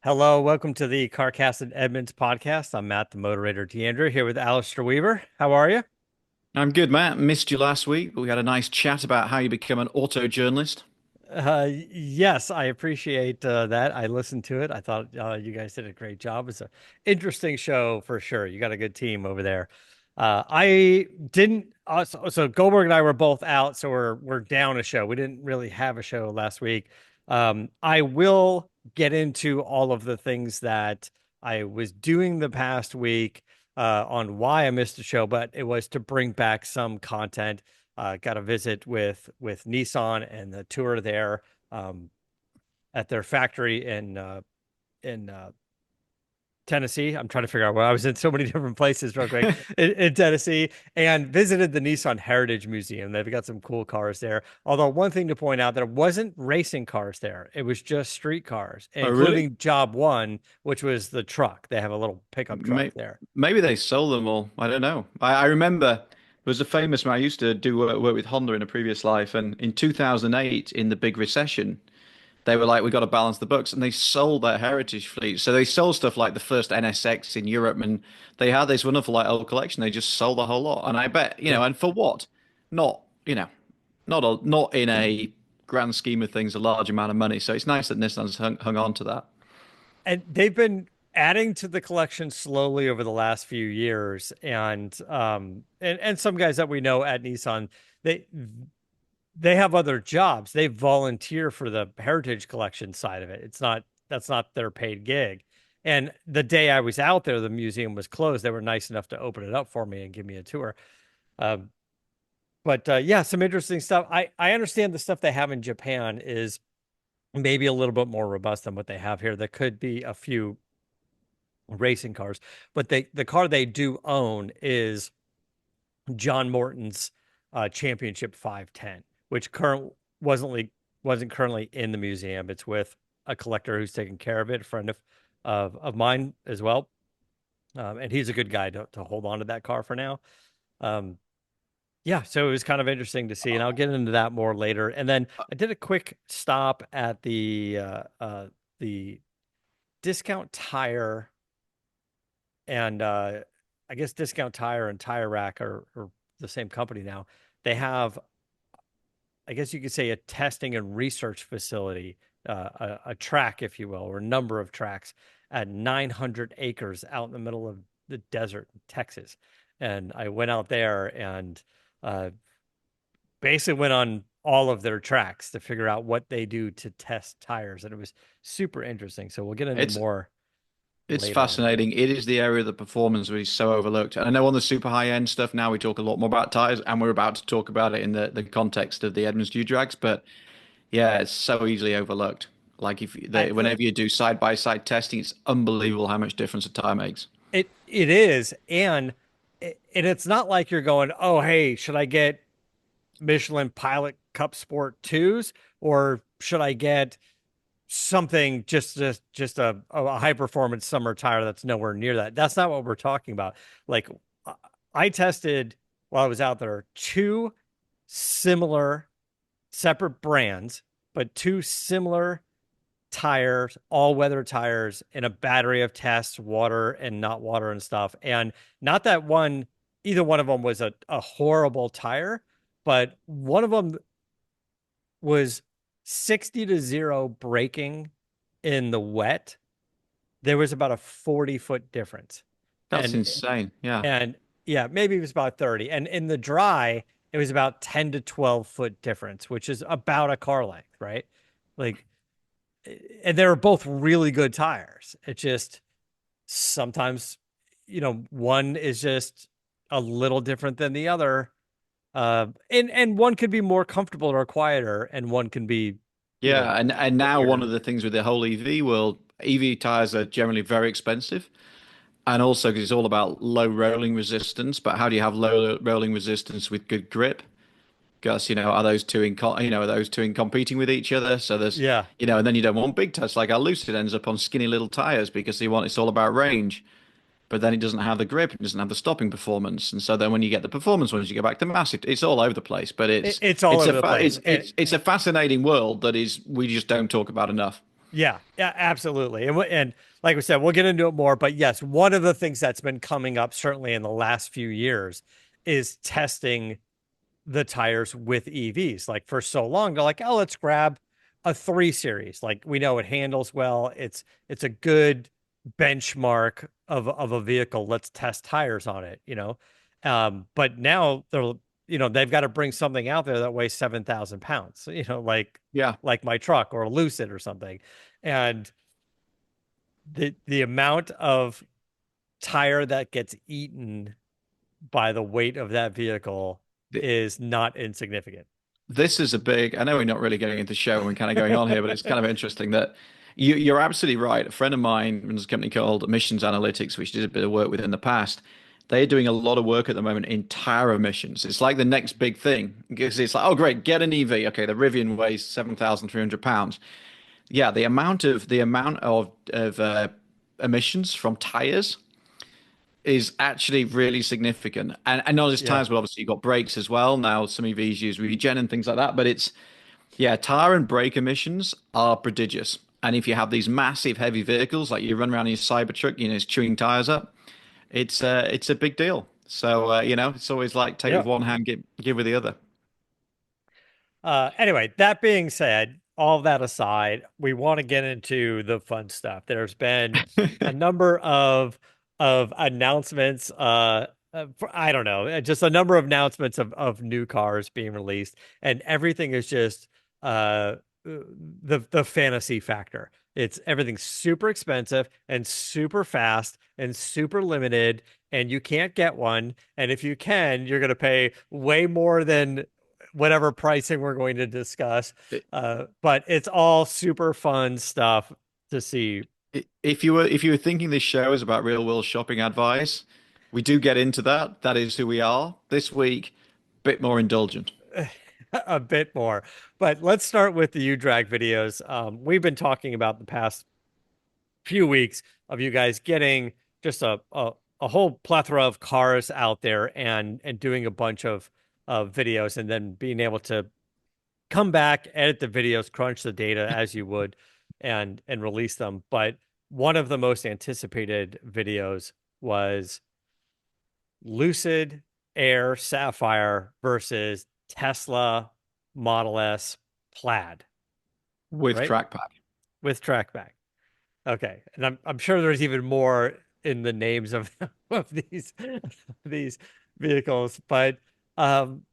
Hello, welcome to the CarCast+Edmunds podcast. I'm Matt, the moderator, DeAndre, here with Alistair Weaver. How are you? I'm good, Matt. Missed you last week, but we had a nice chat about how you become an auto journalist. Yes, I appreciate that. I listened to it. I thought you guys did a great job. It's an interesting show for sure. You got a good team over there. I didn't. So Goldberg and I were both out, so we're down a show. We didn't really have a show last week. I will get into all of the things that I was doing the past week on why I missed the show, but it was to bring back some content. Got a visit with Nissan and the tour there at their factory in Tennessee. I'm trying to figure out where I was in so many different places real quick in Tennessee, and visited the Nissan Heritage Museum. They've got some cool cars there. Although one thing to point out, there wasn't racing cars there. It was just street cars, Oh, really? including Job One, which was the truck. They have a little pickup truck May- there. Maybe they sold them all. I don't know. I remember there was a famous man. I used to do work with Honda in a previous life, and in 2008, in the big recession, they were like, "We got to balance the books," and they sold their heritage fleet. So they sold stuff like the first NSX in Europe, and they had this wonderful like old collection. They just sold the whole lot, and I bet Yeah. and for what? Not not in a grand scheme of things, a large amount of money. So it's nice that Nissan's hung on to that. And they've been adding to the collection slowly over the last few years, and some guys that we know at Nissan, they they have other jobs. They volunteer for the heritage collection side of it. That's not their paid gig. And the day I was out there, the museum was closed. They were nice enough to open it up for me and give me a tour. Um, but yeah, some interesting stuff. I understand the stuff they have in Japan is maybe a little bit more robust than what they have here. There could be a few racing cars, but the car they do own is John Morton's Championship 510, which wasn't currently in the museum. It's with a collector who's taking care of it, a friend of mine as well, and he's a good guy to hold on to that car for now. Um, yeah, so it was kind of interesting to see, and I'll get into that more later. And then I did a quick stop at the discount tire and I guess Discount Tire and Tire Rack are the same company now. They have, I guess you could say, a testing and research facility, a track, if you will, or a number of tracks at 900 acres out in the middle of the desert in Texas. And I went out there and uh, basically went on all of their tracks to figure out what they do to test tires. And it was super interesting. So we'll get into It's more it's later on that. fascinating. It is the area of the performance which is so overlooked. And I know on the super high end stuff now we talk a lot more about tires, and we're about to talk about it in the context of the Edmunds Dew drags. But yeah, it's so easily overlooked. Like I, whenever you do side by side testing, it's unbelievable how much difference a tire makes. it is, and it's not like you're going, oh, hey, should I get Michelin Pilot Cup Sport twos, or should I get something just a high performance summer tire that's nowhere near that? That's not what we're talking about. Like I tested while I was out there two similar separate brands, but two similar tires, all weather tires, in a battery of tests, water and not water and stuff. And not that either one of them was a horrible tire, but one of them was 60 to 0 braking in the wet. There was about a 40-foot difference. That's And, insane. Yeah. and yeah, maybe it was about 30. And in the dry, it was about 10 to 12-foot difference, which is about a car length, right? Like, and they were both really good tires. It just sometimes, one is just a little different than the other. And one could be more comfortable or quieter, and one can be, Yeah, and now one heavier. of the things with the whole EV world, EV tires are generally very expensive, and also because it's all about low rolling resistance. But how do you have low rolling resistance with good grip? Because are those two are those two in competing with each other? So there's Yeah. and then you don't want big tires like our Lucid ends up on skinny little tires because it's all about range. But then it doesn't have the grip, it doesn't have the stopping performance, and so then when you get the performance ones, you go back to mass. It's all over the place, but It's all over the place. it's a fascinating world that is we just don't talk about enough. Yeah, yeah, absolutely. And like we said, we'll get into it more. But yes, one of the things that's been coming up certainly in the last few years is testing the tires with EVs. Like for so long, they're like, oh, let's grab a 3 Series. Like we know it handles well. It's a good benchmark of a vehicle. Let's test tires on it, you know. But now they've got to bring something out there that weighs 7,000 pounds, you know, Yeah. like my truck or a Lucid or something. And the amount of tire that gets eaten by the weight of that vehicle is not insignificant. This is a big, I know we're not really getting into show and kind of going on here, but it's kind of interesting that you're absolutely right. A friend of mine runs a company called Emissions Analytics, which did a bit of work with in the past. They're doing a lot of work at the moment in tire emissions. It's like the next big thing because it's like, oh, great, get an EV. Okay, the Rivian weighs 7,300 pounds. Yeah, the amount of emissions from tires is actually really significant. And not just Yeah. tires, but obviously you've got brakes as well. Now some EVs use regen and things like that. But yeah, tire and brake emissions are prodigious. And if you have these massive heavy vehicles, like you run around in your Cybertruck, it's chewing tires up, it's a big deal. So it's always like take with Yeah. one hand, give with the other. Anyway, that being said, all that aside, we want to get into the fun stuff. There's been a number of announcements. I don't know, just a number of announcements of new cars being released, and everything is just the fantasy factor. It's everything's super expensive and super fast and super limited, and you can't get one. And if you can, you're going to pay way more than whatever pricing we're going to discuss. But it's all super fun stuff to see. If you were thinking this show is about real world shopping advice, we do get into that. That is who we are. This week, bit more indulgent. A bit more. But let's start with the U-Drag videos. We've been talking about the past few weeks of you guys getting just a whole plethora of cars out there and doing a bunch of videos and then being able to come back, edit the videos, crunch the data as you would, and release them. But one of the most anticipated videos was Lucid Air Sapphire versus Tesla Model S Plaid, With right? track pack. With trackback. Okay, and I'm sure there's even more in the names of of these vehicles, but um,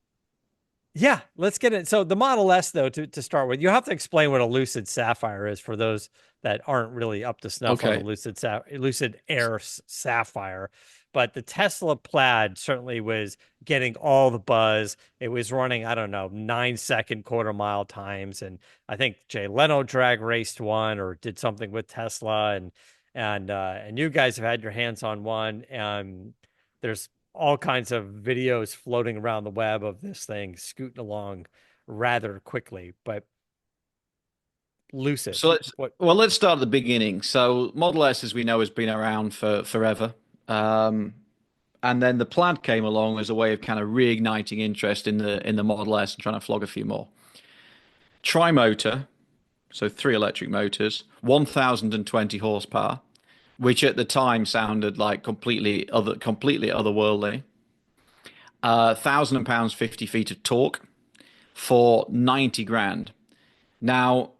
yeah, let's get it. So the Model S, though, to start with, you have to explain what a Lucid Sapphire is for those that aren't really up to snuff on the Okay. Lucid Air Sapphire. But the Tesla Plaid certainly was getting all the buzz. It was running, I don't know, 9-second quarter mile times, and I think Jay Leno drag raced one or did something with Tesla, and you guys have had your hands on one, and there's all kinds of videos floating around the web of this thing scooting along rather quickly. But Lucid, So let's what? well let's start at the beginning. So Model S, as we know, has been around for forever. Um, and then the Plaid came along as a way of kind of reigniting interest in the Model S and trying to flog a few more. Tri-motor, so three electric motors, 1,020 horsepower, which at the time sounded like completely otherworldly. 1,000 pounds, 50 feet of torque for 90 grand. Now,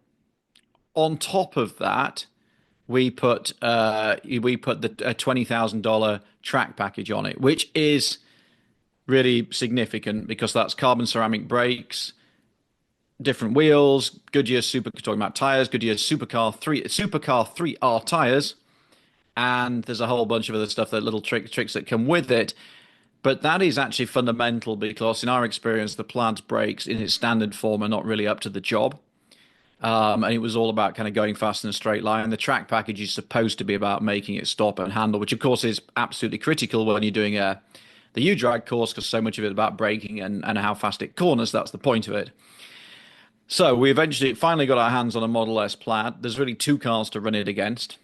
on top of that, we put the $20,000 track package on it, which is really significant because that's carbon ceramic brakes, different wheels, Goodyear super talking about tires, Goodyear supercar 3R tires, and there's a whole bunch of other stuff that little tricks that come with it. But that is actually fundamental because in our experience, the Plaid's brakes in its standard form are not really up to the job. And it was all about kind of going fast in a straight line. The track package is supposed to be about making it stop and handle, which of course is absolutely critical when you're doing the U-Drag course because so much of it is about braking and how fast it corners. That's the point of it. So we eventually finally got our hands on a Model S Plaid. There's really two cars to run it against.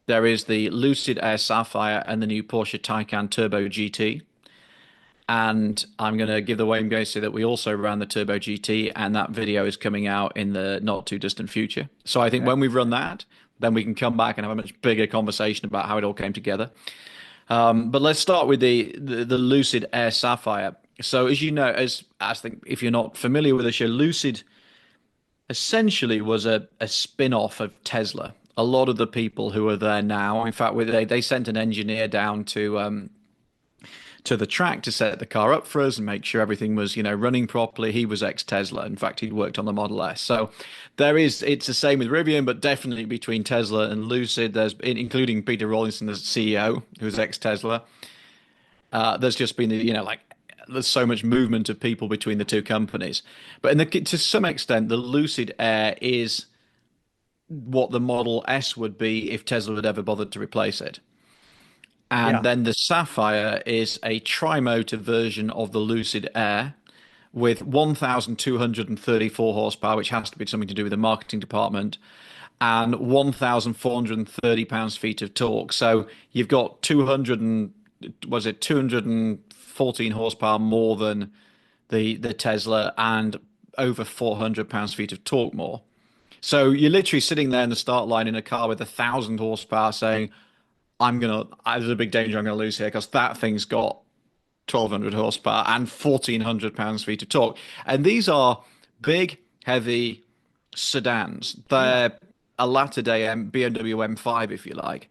There is the Lucid Air Sapphire and the new Porsche Taycan Turbo GT. And I'm going to give the way I'm going to say that we also ran the Turbo GT, and that video is coming out in the not too distant future. So I think Okay. when we've run that, then we can come back and have a much bigger conversation about how it all came together. But let's start with the Lucid Air Sapphire. So as you know, as I think if you're not familiar with the show, Lucid essentially was a spin-off of Tesla. A lot of the people who are there now, in fact, they sent an engineer down to the track to set the car up for us and make sure everything was, running properly. He was ex-Tesla. In fact, he'd worked on the Model S. So it's the same with Rivian, but definitely between Tesla and Lucid, including Peter Rawlinson, the CEO, who's ex-Tesla. There's just been, there's so much movement of people between the two companies. But to some extent, the Lucid Air is what the Model S would be if Tesla had ever bothered to replace it. And Yeah. then the Sapphire is a tri-motor version of the Lucid Air with 1,234 horsepower, which has to be something to do with the marketing department, and 1,430 pounds-feet of torque. So you've got 214 horsepower more than the Tesla and over 400 pounds-feet of torque more. So you're literally sitting there in the start line in a car with 1,000 horsepower saying, there's a big danger I'm gonna lose here because that thing's got 1,200 horsepower and 1,400 pounds-feet of torque. And these are big, heavy sedans. Yeah. They're a latter day BMW M5, if you like.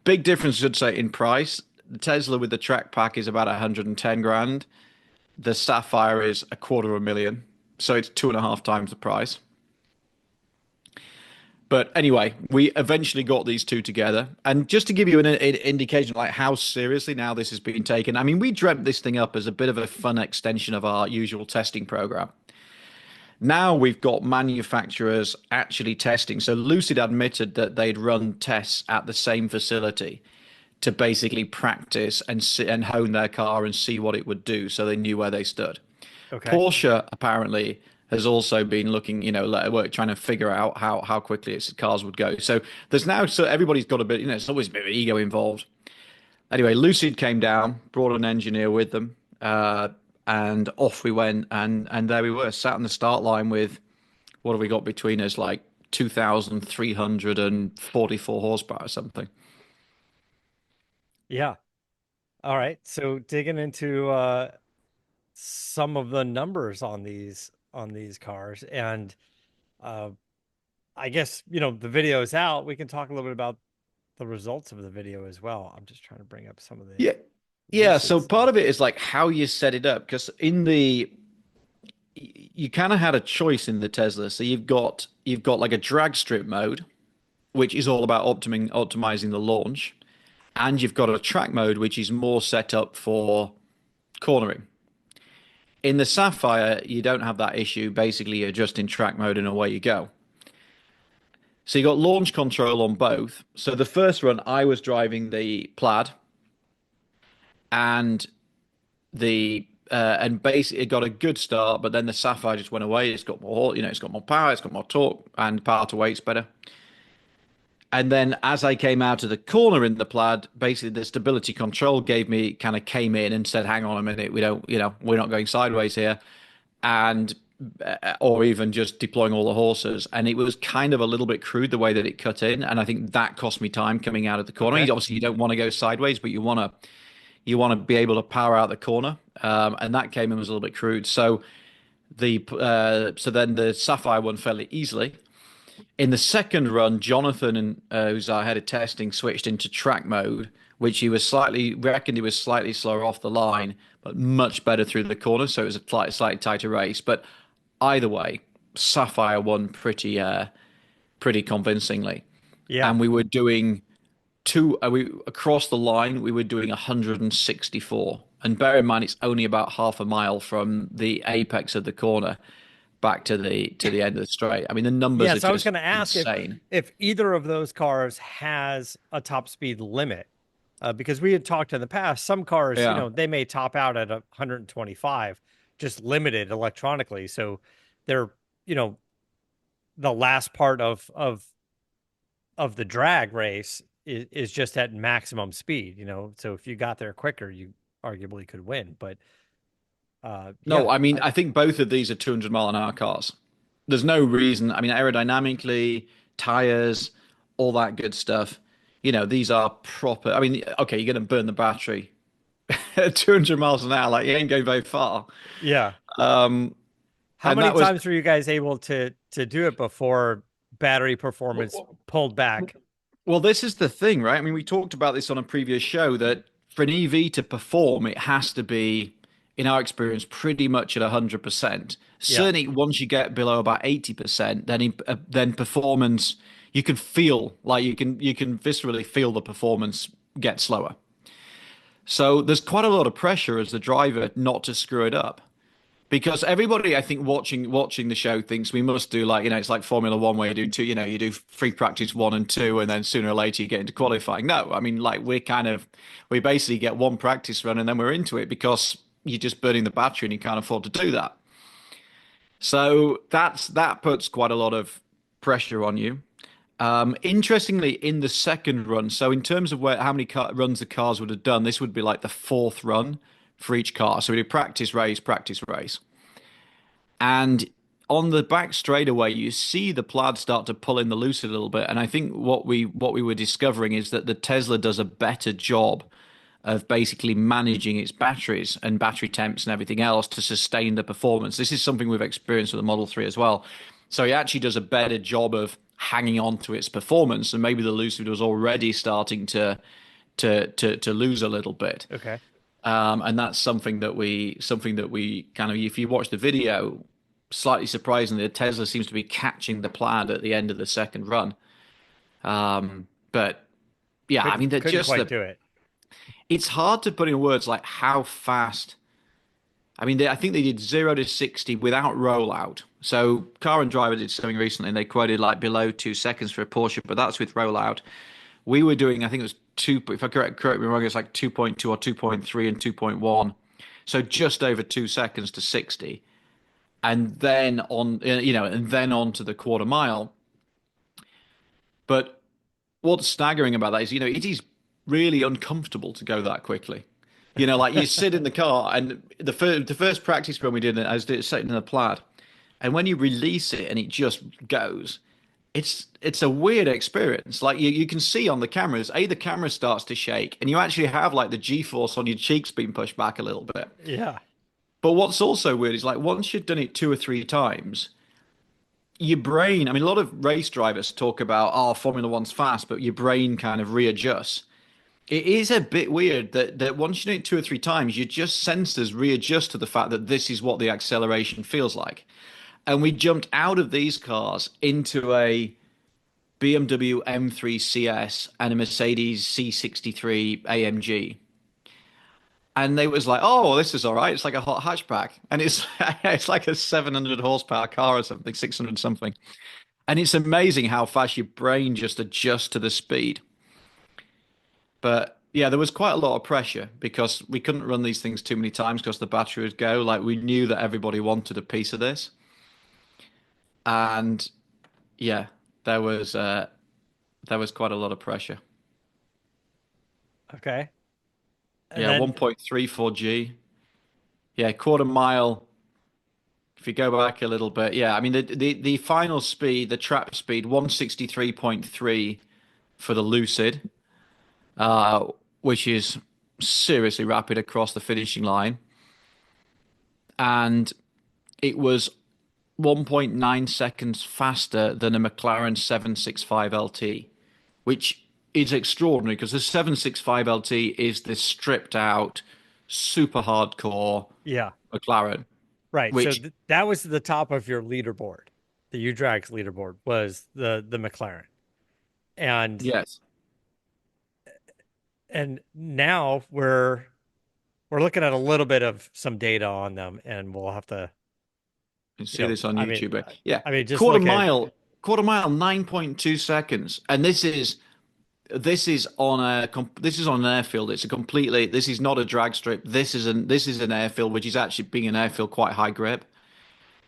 Big difference, I should say, in price. The Tesla with the track pack is about 110 grand. The Sapphire is a quarter of a million. So it's 2.5 times the price. But anyway, we eventually got these two together. And just to give you an indication like how seriously now this is being taken, I mean, we dreamt this thing up as a bit of a fun extension of our usual testing program. Now we've got manufacturers actually testing. So Lucid admitted that they'd run tests at the same facility to basically practice and hone their car and see what it would do so they knew where they stood. Okay. Porsche apparently has also been looking, trying to figure out how quickly its cars would go. So everybody's got a bit, it's always a bit of ego involved. Anyway, Lucid came down, brought an engineer with them, and off we went, and there we were, sat on the start line with what have we got between us, like 2,344 horsepower or something. Yeah. All right. So digging into some of the numbers on these cars, and uh I guess, the video is out. We can talk a little bit about the results of the video as well. I'm just trying to bring up some of the Yeah, yeah. Lucid So part stuff. of it is like how you set it up, because you kind of had a choice in the Tesla. So you've got like a drag strip mode, which is all about optimizing the launch, and you've got a track mode, which is more set up for cornering. In the Sapphire, you don't have that issue. Basically, you're just in track mode and away you go. So you got launch control on both. So the first run, I was driving the Plaid, and basically it got a good start, but then the Sapphire just went away. It's got more, it's got more power, it's got more torque, and power to weight's better. And then as I came out of the corner in the Plaid, basically the stability control kind of came in and said, "Hang on a minute, we don't, we're not going sideways here," and or even just deploying all the horses. And it was kind of a little bit crude the way that it cut in, and I think that cost me time coming out of the corner. Okay. Obviously, you don't want to go sideways, but you want to be able to power out the corner, and that came in was a little bit crude. So then the Sapphire won fairly easily. In the second run, Jonathan, who's our head of testing, switched into track mode, which reckoned he was slightly slower off the line, but much better through the corner. So it was a slightly tighter race. But either way, Sapphire won pretty convincingly, Yeah. and we were doing we across the line we were doing 164, and bear in mind it's only about half a mile from the apex of the corner back to the end of the straight. I mean, the numbers are Yes, I was just going to ask insane. if either of those cars has a top speed limit, because we had talked in the past. Some cars, Yeah. they may top out at 125, just limited electronically. So they're, the last part of the drag race is just at maximum speed. So if you got there quicker, arguably could win. But No, yeah, I mean, I think both of these are 200 mile an hour cars. There's no reason. I mean, aerodynamically, tires, all that good stuff. These are proper. I mean, okay, you're going to burn the battery at 200 miles an hour. Like, you ain't going very far. yeah. Um, How and many that was, times were you guys able to do it before battery performance pulled back? well, this is the thing, right? I mean, we talked about this on a previous show that for an EV to perform, it has to be, in our experience, pretty much at 100%. Yeah. Certainly, once you get below about 80%, then performance, you can feel like you can viscerally feel the performance get slower. So there's quite a lot of pressure as the driver not to screw it up. Because everybody, I think, watching the show thinks we must do like, it's like Formula One where you do two, you do free practice one and two, and then sooner or later you get into qualifying. No, I mean, like we basically get one practice run and then we're into it because you're just burning the battery and you can't afford to do that. So that puts quite a lot of pressure on you. Interestingly, in the second run, so in terms of how many runs the cars would have done, this would be like the fourth run for each car. So we do practice race, practice race. And on the back straightaway, you see the Plaid start to pull in the Lucid a little bit. And I think what we were discovering is that the Tesla does a better job of basically managing its batteries and battery temps and everything else to sustain the performance. This is something we've experienced with the Model 3 as well. So it actually does a better job of hanging on to its performance. And maybe the Lucid was already starting to lose a little bit. Okay. And that's something that we kind of, if you watch the video, slightly surprisingly, the Tesla seems to be catching the Plaid at the end of the second run. But yeah, I mean, Couldn't quite do it. it's hard to put in words like how fast. I mean, I think they did 0 to 60 without rollout. So Car and Driver did something recently, and they quoted like below 2 seconds for a Porsche, but that's with rollout. We were doing, I think it was two, if I correct me wrong, it's like 2.2 or 2.3 and 2.1. So just over 2 seconds to 60. And then on to the quarter mile. But what's staggering about that is, it is really uncomfortable to go that quickly. Like you sit in the car, and the first practice run we did, I was sitting in the Plaid, and when you release it and it just goes, it's a weird experience. Like you can see on the cameras, the camera starts to shake, and you actually have like the G-force on your cheeks being pushed back a little bit. Yeah. But what's also weird is like once you've done it two or three times, your brain, I mean, a lot of race drivers talk about, oh, Formula One's fast, but your brain kind of readjusts. It is a bit weird that once you do it two or three times, your just senses readjust to the fact that this is what the acceleration feels like. And we jumped out of these cars into a BMW M3 CS and a Mercedes C63 AMG. And they was like, oh, this is all right. It's like a hot hatchback. And it's it's like a 700 horsepower car or something, 600 something. And it's amazing how fast your brain just adjusts to the speed. But yeah, there was quite a lot of pressure because we couldn't run these things too many times because the battery would go. Like we knew that everybody wanted a piece of this. And yeah, there was quite a lot of pressure. Okay. And Yeah, then 1.34 G. Yeah, quarter mile. If you go back a little bit, yeah, I mean the final speed, the trap speed, 163.3 for the Lucid, which is seriously rapid across the finishing line, and it was 1.9 seconds faster than a McLaren 765 LT, which is extraordinary because the 765 LT is this stripped out, super hardcore yeah. McLaren, Right. So which that was the top of your leaderboard. The UDRAG's leaderboard was the McLaren. And yes, and now we're looking at a little bit of some data on them, and we'll have to, you see this on I mean, YouTube. But yeah, just quarter look at mile, quarter mile, 9.2 seconds, and this is on an airfield. It's a completely. This is not a drag strip. This is an airfield, which is actually being an airfield quite high grip.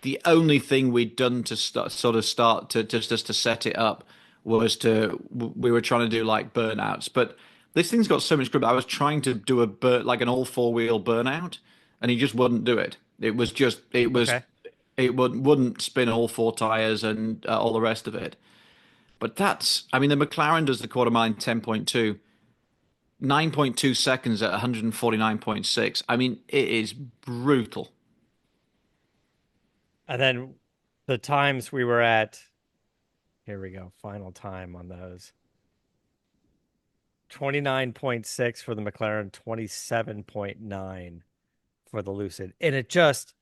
The only thing we'd done to start to just to set it up was we were trying to do like burnouts, but This thing's got so much grip. I was trying to do like an all four wheel burnout, and he just wouldn't do it. Okay. It wouldn't spin all four tires and all the rest of it. But I mean, the McLaren does the quarter mile in 10.2, 9.2 seconds at 149.6. I mean, it is brutal. And then the times we were at, here we go, final time on those. 29.6 for the McLaren, 27.9 for the Lucid. And it just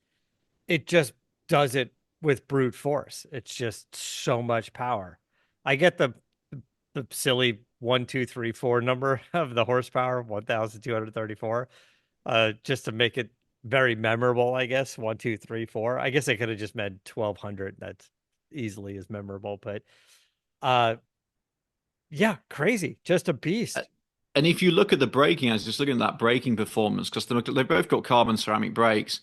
does it with brute force. It's just so much power. I get the silly 1, 2, 3, 4 number of the horsepower, 1,234, just to make it very memorable, I guess. 1, 2, 3, 4. I guess I could have just meant 1,200. That's easily as memorable, but uh yeah, crazy. Just a Uh, beast. And if you look at the braking, I was just looking at that braking performance because they both got carbon ceramic brakes,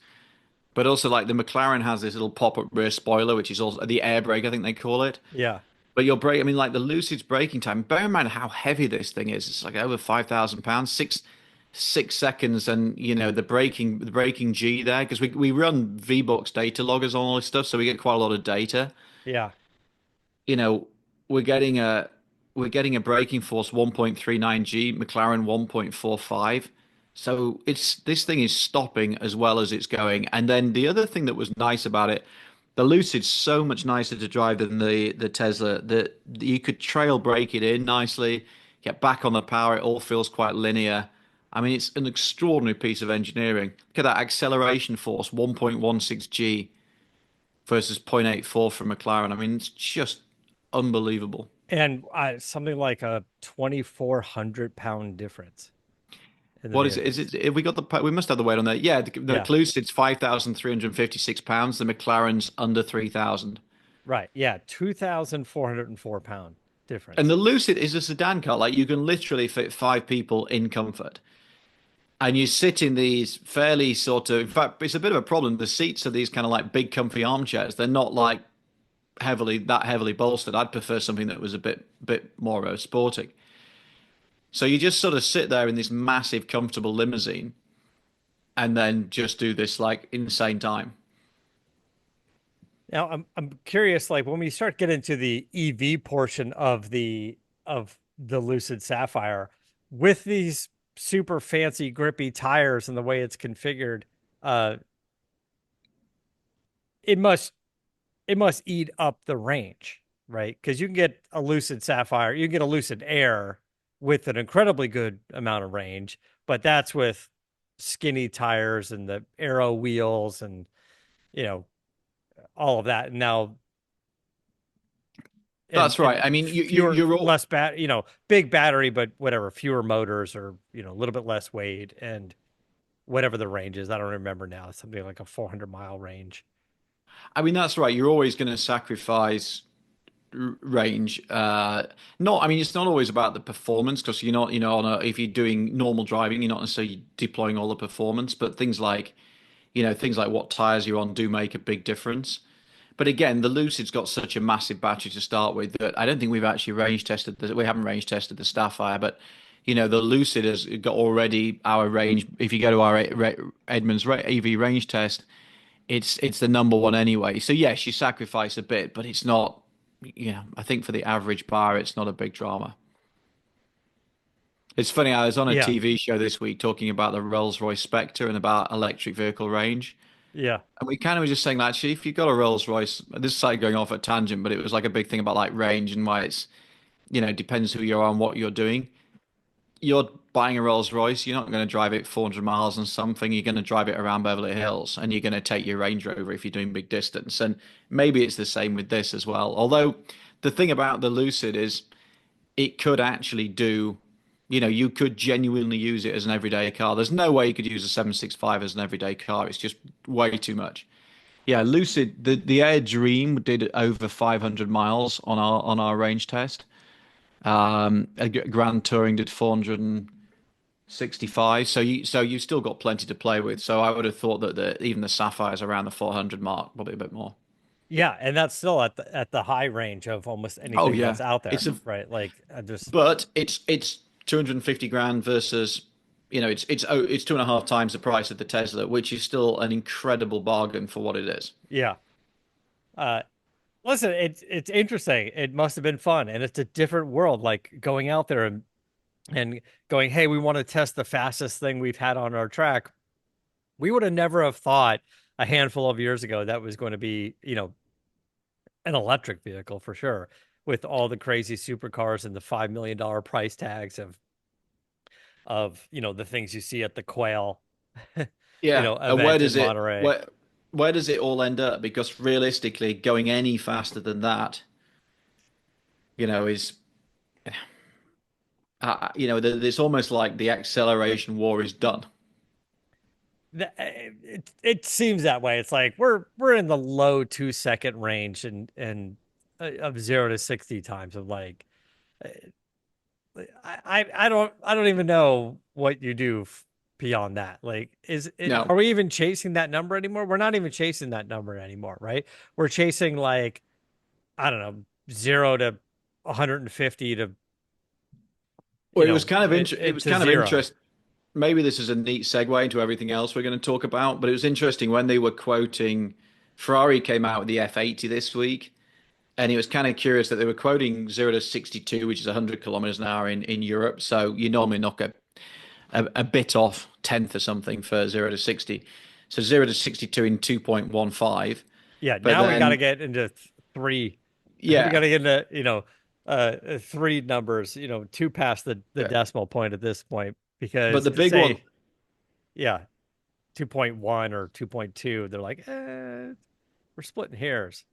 but also like the McLaren has this little pop-up rear spoiler, which is also the air brake, I think they call it. Yeah. But your brake, I mean, like the Lucid's braking time, bear in mind how heavy this thing is. It's like over 5,000 pounds, 6 seconds, and the braking G there because we run VBox data loggers on all this stuff, so we get quite a lot of data. Yeah. You know, we're getting a we're getting a braking force 1.39 G, McLaren 1.45. So this thing is stopping as well as it's going. And then the other thing that was nice about it, the Lucid's so much nicer to drive than the Tesla that you could trail brake it in nicely, get back on the power. It all feels quite linear. I mean, it's an extraordinary piece of engineering. Look at that acceleration force, 1.16 G versus 0.84 for McLaren. I mean, it's just unbelievable. And something like a 2,400 pound difference in the What is it? Is vehicles. it? Have we got we must have the weight on there. Yeah, the Yeah. Lucid's 5,356 pounds. The McLaren's under 3,000. Right. Yeah. 2,404 pound And difference. the Lucid is a sedan car. Like you can literally fit five people in comfort. And you sit in these fairly sort of, in fact, it's a bit of a problem. The seats are these kind of like big, comfy armchairs. They're not like heavily bolstered. I'd prefer something that was a bit more sporting. So you just sort of sit there in this massive, comfortable limousine and then just do this like insane time. Now I'm curious, like when we start getting to the EV portion of the Lucid Sapphire with these super fancy grippy tires and the way it's configured, uh, it must it must eat up the range, right? Because you can get a Lucid Sapphire, you can get a Lucid Air with an incredibly good amount of range, but that's with skinny tires and the aero wheels and you know all of that. Now and That's right. I mean, fewer you're all. less big battery, but whatever, fewer motors or a little bit less weight and whatever the range is. I don't remember now. Something like a 400-mile range. I mean, that's right. You're always going to sacrifice range. Not. I mean, it's not always about the performance because you're not. If you're doing normal driving, you're not necessarily deploying all the performance. But things like what tires you're on do make a big difference. But again, the Lucid's got such a massive battery to start with that I don't think we've actually we haven't range tested the Sapphire, but the Lucid has got already our range. If you go to our Edmunds EV range test, it's the number one anyway. So yes, you sacrifice a bit, but it's not. I think for the average buyer, it's not a big drama. It's funny. I was on a Yeah, TV show this week talking about the Rolls-Royce Spectre and about electric vehicle range. yeah, And we kind of were just saying, like, actually, if you've got a Rolls Royce, this is like going off a tangent, but it was like a big thing about like range and why depends who you're on, what you're doing. You're buying a Rolls Royce, you're not going to drive it 400 miles and something. You're going to drive it around Beverly Hills and you're going to take your Range Rover if you're doing big distance. And maybe it's the same with this as well. Although the thing about the Lucid is it could actually you could genuinely use it as an everyday car. There's no way you could use a 765 as an everyday car. It's just way too much. Yeah, Lucid, the Air Dream did over 500 miles on our range test. Grand Touring did 465. So you still got plenty to play with. So I would have thought that even the Sapphire's around the 400 mark, probably a bit more. yeah. And that's still at the high range of almost Oh anything yeah, that's out it's there, a right? Like I just but it's 250 grand versus, it's 2.5 times the price of the Tesla, which is still an incredible bargain for what it is. Yeah. Uh, Listen, it's interesting. It must have been fun, and it's a different world. Like going out there and going, hey, we want to test the fastest thing we've had on our track. We would have never have thought a handful of years ago that was going to be, an electric vehicle for sure, with all the crazy supercars and the $5 million price tags of the things you see at the Quail, Yeah, and event in Monterey. where does it all end up? Because realistically, going any faster than that, is it's almost like the acceleration war is done. It seems that way. It's like we're in the low 2 second range and of 0 to 60 times of like I don't even know what you do beyond that. Like, No, are we even chasing that number anymore? We're not even chasing that number anymore, right? We're chasing like I don't know 0 to 150 to well, it was to kind of zero. interesting. Maybe this is a neat segue into everything else we're going to talk about, but it was interesting when they were quoting Ferrari came out with the F80 this week, and it was kind of curious that they were quoting 0 to 62, which is 100 kilometers an hour in Europe. So you normally knock a bit off, tenth or something for 0 to 60. So 0 to 62 in 2.15. Yeah, But now we got to then, get into three. We got yeah, to get into three numbers. Two past the yeah. decimal point at this point But because the to big one, say yeah 2.1 or 2.2, they're like we're splitting hairs.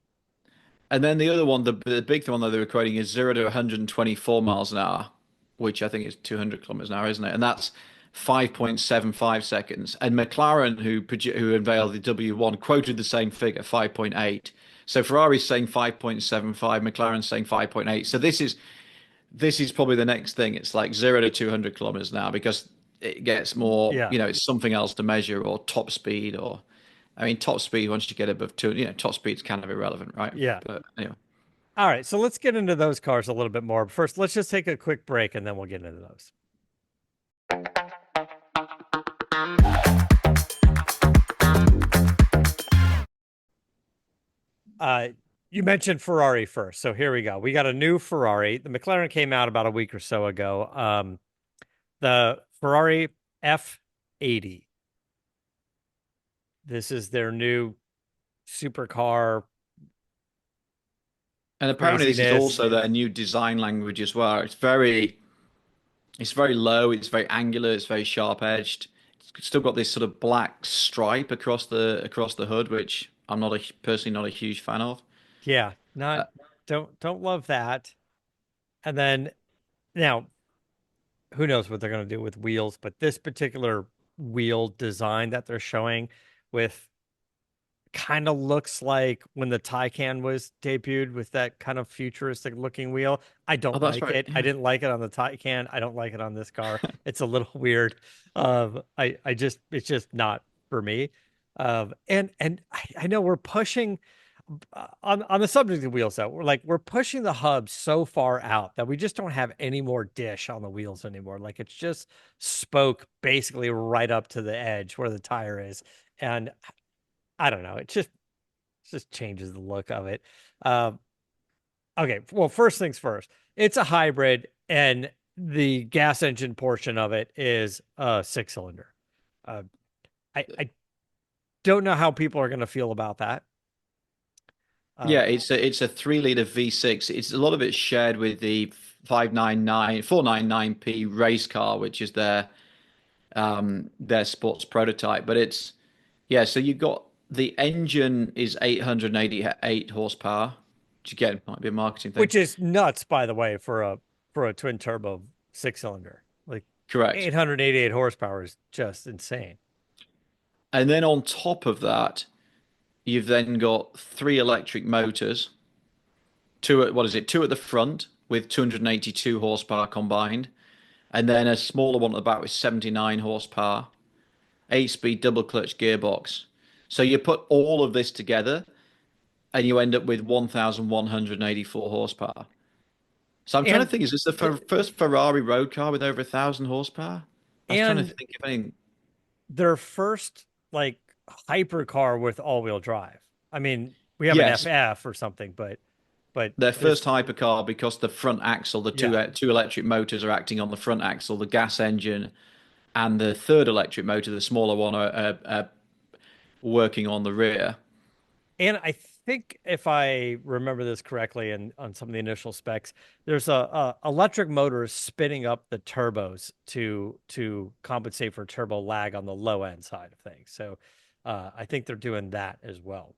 and then the other one, the big one that they were quoting is 0 to 124 miles an hour, which I think is 200 kilometers an hour, isn't it? And that's 5.75 seconds. And McLaren, who unveiled the W1, quoted the same figure, 5.8. So Ferrari's saying 5.75, McLaren's saying 5.8. So this is probably the next thing. It's like 0 to 200 kilometers now because it gets more, Yeah, it's something else to measure or top speed or, I mean, top speed, once you get above two, top speed's kind of irrelevant, right? yeah. But anyway. All right, so let's get into those cars a little bit more. First, let's just take a quick break and then we'll get into those. Uh, you mentioned Ferrari first, so here we go. We got a new Ferrari. The McLaren came out about a week or so ago. The Ferrari F80. This is their new supercar And apparently this is craziness. also their new design language as well. It's very low, it's very angular, it's very sharp edged. It's still got this sort of black stripe across the hood, which I'm not personally not a huge fan of. Yeah, not Uh, don't love that. And then now, who knows what they're going to do with wheels, but this particular wheel design that they're showing with kind of looks like when the Taycan was debuted with that kind of futuristic looking wheel. I oh, don't that's like right. it. I Yeah. didn't like it on the Taycan. I don't like it on this car. It's a little weird. I just it's just not for me. And I know we're pushing on the subject of wheels though. We're pushing the hub so far out that we just don't have any more dish on the wheels anymore. Like it's just spoke basically right up to the edge where the tire is. And I don't know. It just changes the look of it. Um, okay, well, first things first. It's a hybrid, and the gas engine portion of it is a six-cylinder. Uh, I don't know how people are going to feel about that. Yeah, Um, it's a 3 liter V6. It's a lot of it's shared with the 499p race car, which is their sports prototype. But it's yeah, so you got the engine is 888 horsepower, which again might be a marketing thing. which is nuts, by the way, for a twin turbo six-cylinder. Like Correct. 888 horsepower is just insane. And then on top of that, you've then got three electric motors. Two at what is it? Two at the front with 282 horsepower combined, and then a smaller one at the back with 79 horsepower, 8-speed double clutch gearbox. So you put all of this together, and you end up with 1,184 horsepower. So I'm trying to And think, is this the first Ferrari road car with over 1,000 horsepower? I was trying to and think if any. their first like hypercar with all-wheel drive. I mean, we have an Yes, FF or something, but their first this, hypercar because the front axle, the yeah. two electric motors are acting on the front axle, the gas engine, and the third electric motor, the smaller one, are working on the rear. And I think if I remember this correctly, and on some of the initial specs, there's a electric motor spinning up the turbos to compensate for turbo lag on the low end side of things. So I think they're doing that as well.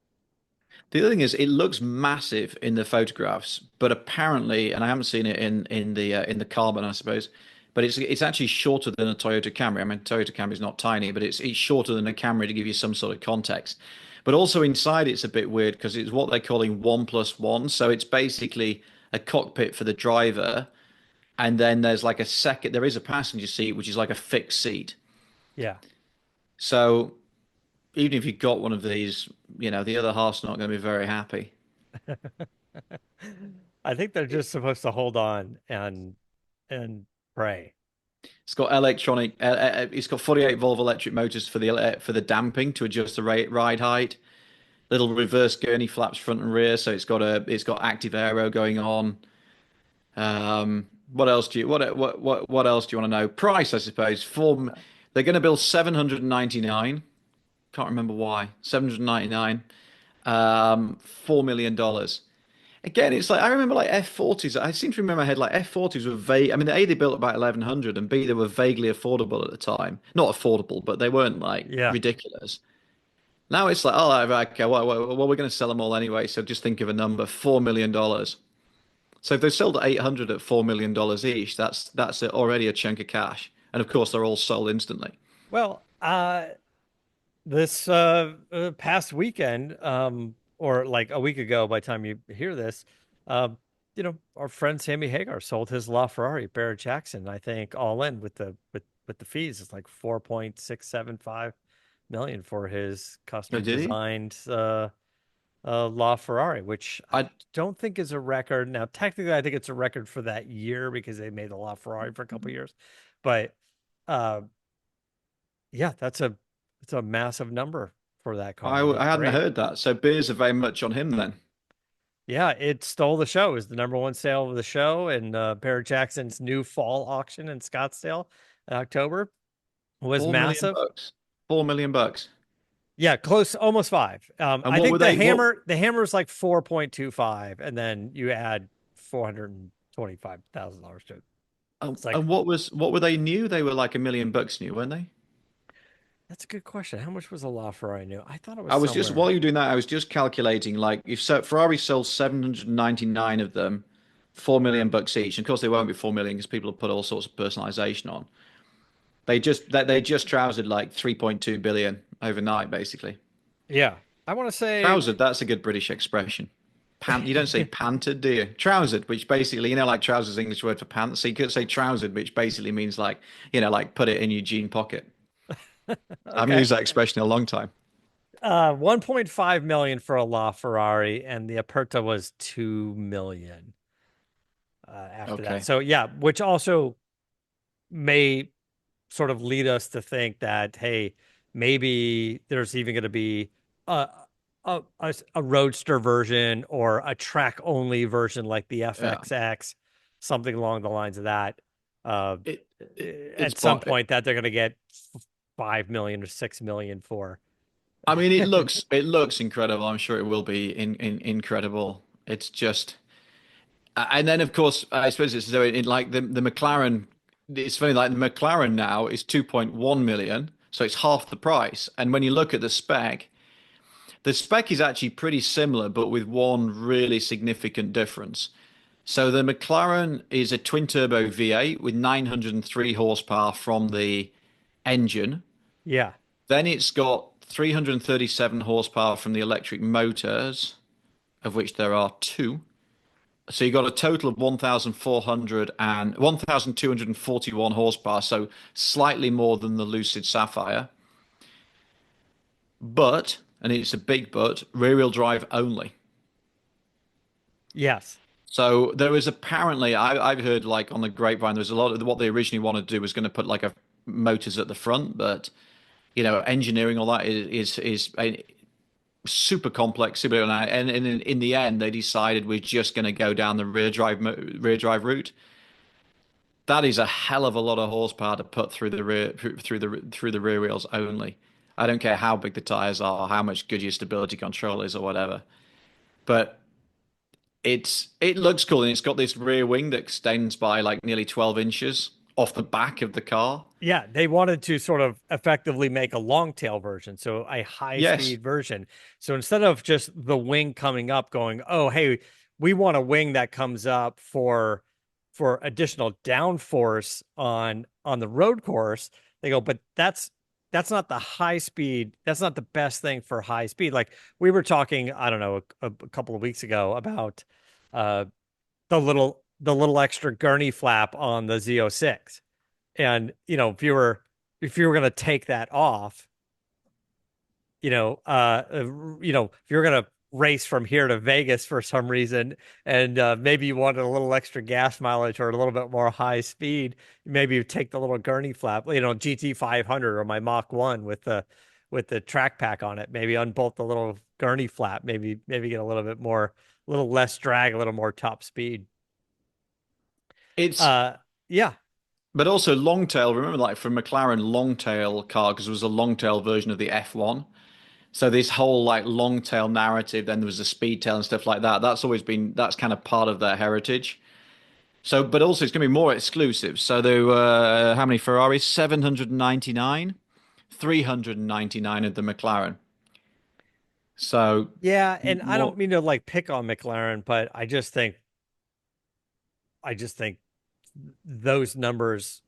The other thing is, it looks massive in the photographs, but apparently, and I haven't seen it in the carbon, I suppose, but it's actually shorter than a Toyota Camry. I mean, Toyota Camry is not tiny, but it's shorter than a Camry to give you some sort of context. But also inside, it's a bit weird because it's what they're calling 1+1. So it's basically a cockpit for the driver, and then there's like a second. There is a passenger seat, which is like a fixed seat. Yeah. So even if you got one of these, the other half's not going to be very happy. I think they're just supposed to hold on and pray. It's got electronic. It's got 48-volt electric motors for the damping to adjust the ride height. Little reverse gurney flaps front and rear, so it's got active aero going on. What else do you what else do you want to know? Price, I suppose. They're going to build 799. Can't remember why. 799. $4 million. Again, it's like I remember like F40s. I seem to remember in my head like F40s were vague. I mean, A, they built about 1,100, and B, they were vaguely affordable at the time. Not affordable, but they weren't like Yeah. ridiculous. Now it's like, oh, right, okay, well, we're going to sell them all anyway. So just think of a number, $4 million. So if they sold at 800 at $4 million each, that's already a chunk of cash. And of course, they're all sold instantly. Well, this past weekend, or like a week ago by the time you hear this, um, our friend Sammy Hagar sold his LaFerrari Barrett Jackson, I think all in with the fees. It's like 4.675 million for his Oh, custom did he? designed LaFerrari, which I I don't think is a record. Now, technically, I think it's a record for that year because they made the LaFerrari for a couple years. But uh, yeah, it's a massive number for that car. I It I looked hadn't great. heard that. So beers are very much on him then. Yeah, it stole the show. It was the number one sale of the show, and Barrett Jackson's new fall auction in Scottsdale in October was 4 million massive. bucks. 4 million bucks. Yeah, close, almost five. And I what were think they? What the hammer's like 4.25, and then you add $425,000 to it. It's like, and what were they new? They were like $1 million new, weren't they? that's a good question. How much was a LaFerrari new? I thought it was I was just somewhere. while you're doing that, I was just calculating like if Ferrari sold 799 of them, 4 million bucks each. And of course, they won't be 4 million because people have put all sorts of personalization on. They just trousered like 3.2 billion overnight, basically. Yeah, I want to say, Trousered, that's a good British expression. You don't say panted, do you? Trousered, which basically, like trousers, English word for pants. So you could say trousered, which basically means like, like put it in your jean pocket. I haven't okay. used that expression in a long time. 1.5 million for a LaFerrari, and the Aperta was 2 million after that. Okay. So yeah, which also may sort of lead us to think that, hey, maybe there's even going to be a, a roadster version or a track only version like the Yeah. FXX, something along the lines of that. Uh, It, it's at some but point that they're going to get 5 million or 6 million for. I mean it looks incredible. I'm sure it will be incredible. It's just and then of course I suppose it's so in like the McLaren. It's funny like the McLaren now is 2.1 million, so it's half the price. And when you look at the spec is actually pretty similar, but with one really significant difference. So the McLaren is a twin turbo V8 with 903 horsepower from the engine. Yeah. Then it's got 337 horsepower from the electric motors, of which there are two. So you got a total of 1,400 and 1,241 horsepower, so slightly more than the Lucid Sapphire. And it's a big but, rear-wheel drive only. Yes. So there was apparently I've heard like on the grapevine there was a lot of what they originally wanted to do was going to put like a motors at the front, but engineering all that is super complex, super and in the end they decided we're just going to go down the rear drive route. That is a hell of a lot of horsepower to put through the rear wheels only. I don't care how big the tires are, how much good your stability control is, or whatever. But it looks cool, and it's got this rear wing that extends by like nearly 12 inches off the back of the car. Yeah, they wanted to sort of effectively make a long tail version, so a high Yes, speed version. So instead of just the wing coming up going, "Oh, hey, we want a wing that comes up for additional downforce on the road course," they go, "But that's not the high speed. That's not the best thing for high speed." Like we were talking, I don't know, a couple of weeks ago about uh the little extra gurney flap on the Z06. And if you were going to take that off, if you're going to race from here to Vegas for some reason, and maybe you wanted a little extra gas mileage or a little bit more high speed, maybe you take the little gurney flap, GT 500 or my Mach 1 with the track pack on it, maybe unbolt the little gurney flap, maybe get a little bit more, a little less drag, a little more top speed. it's Uh, yeah, but also long tail. Remember, like from McLaren long tail car, because it was a long tail version of the F1. So this whole like long tail narrative, then there was the speed tail and stuff like that. That's kind of part of their heritage. So, but also it's going to be more exclusive. So there were how many Ferraris? 799, 399 of the McLaren. So yeah, and I don't more, mean to like pick on McLaren, but I just think those numbers